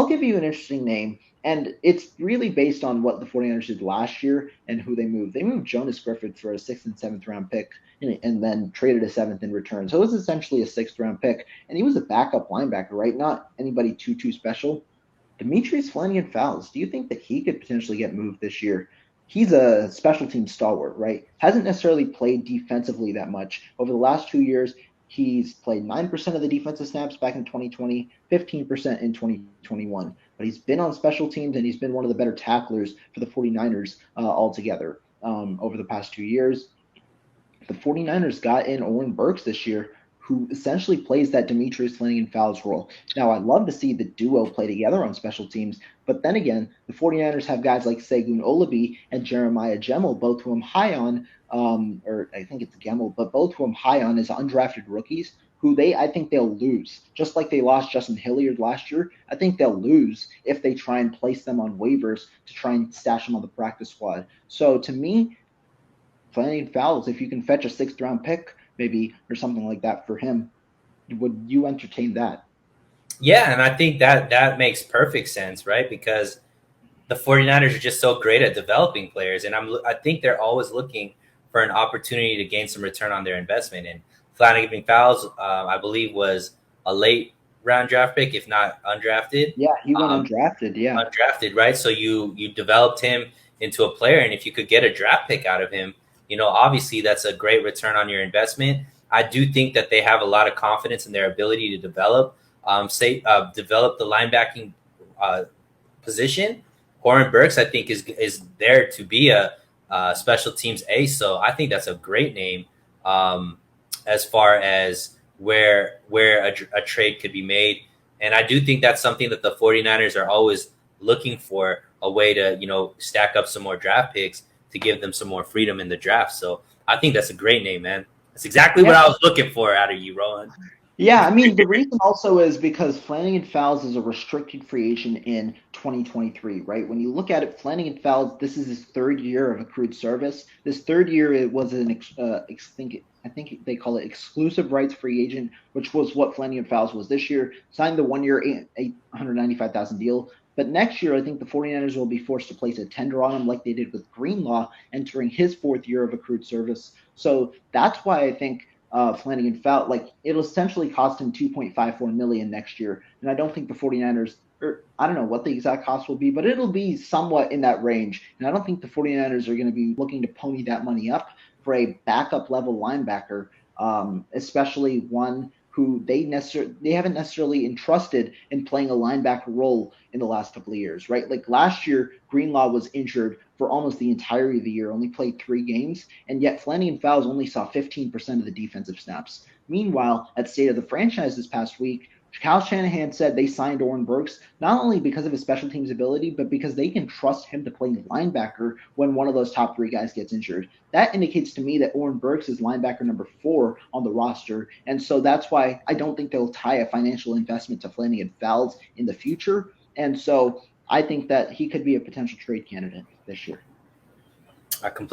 I'll give you an interesting name, and it's really based on what the 49ers did last year and who they moved. They moved Jonas Griffith for a sixth and seventh round pick and then traded a seventh in return. So it was essentially a sixth round pick, and he was a backup linebacker, right? Not anybody too special. Demetrius Flannigan-Fowles, do you think that he could potentially get moved this year? He's a special team stalwart, right? Hasn't necessarily played defensively that much. Over the last 2 years, he's played 9% of the defensive snaps back in 2020, 15% in 2021. But he's been on special teams and he's been one of the better tacklers for the 49ers altogether over the past 2 years. The 49ers got in Oren Burks this year, who essentially plays that Demetrius Flannigan-Fowles role. Now, I'd love to see the duo play together on special teams, but then again, the 49ers have guys like Segun Olabi and Jeremiah Gemmel, both who I'm high on, or I think it's Gemmel, but both who I'm high on as undrafted rookies, who I think they'll lose. Just like they lost Justin Hilliard last year, I think they'll lose if they try and place them on waivers to try and stash them on the practice squad. So to me, Flannigan-Fowles, if you can fetch a sixth round pick, maybe, or something like that for him, would you entertain that? Yeah, and I think that makes perfect sense, right? Because the 49ers are just so great at developing players, and I think they're always looking for an opportunity to gain some return on their investment. And Flannigan-Fowles, I believe, was a late round draft pick, if not undrafted. Yeah, he went undrafted. Yeah. Undrafted, right? So you developed him into a player, and if you could get a draft pick out of him, obviously that's a great return on your investment. I do think that they have a lot of confidence in their ability to develop the linebacking position. Oren Burks, I think, is there to be a special teams ace. So I think that's a great name as far as where a trade could be made. And I do think that's something that the 49ers are always looking for, a way to, stack up some more draft picks to give them some more freedom in the draft. So I think that's a great name, man. That's exactly what I was looking for out of you, Rohan. Yeah, I mean, the reason also is because Flannigan-Fowles is a restricted free agent in 2023, right? When you look at it, Flannigan-Fowles, this is his third year of accrued service. This third year, it was I think they call it exclusive rights free agent, which was what Flannigan-Fowles was this year. Signed the 1 year, $895,000 deal. But next year, I think the 49ers will be forced to place a tender on him like they did with Greenlaw entering his fourth year of accrued service. So that's why I think Flannigan-Fowles, like, it'll essentially cost him $2.54 million next year. And I don't think the 49ers, or I don't know what the exact cost will be, but it'll be somewhat in that range. And I don't think the 49ers are going to be looking to pony that money up for a backup level linebacker, especially one who they haven't necessarily entrusted in playing a linebacker role in the last couple of years, right? Like last year, Greenlaw was injured for almost the entirety of the year, only played 3 games, and yet Flannigan-Fowles only saw 15% of the defensive snaps. Meanwhile, at State of the Franchise this past week, Kyle Shanahan said they signed Oren Burks not only because of his special teams ability, but because they can trust him to play linebacker when one of those top 3 guys gets injured. That indicates to me that Oren Burks is linebacker number 4 on the roster. And so that's why I don't think they'll tie a financial investment to Flannigan-Fowles in the future. And so I think that he could be a potential trade candidate this year. I completely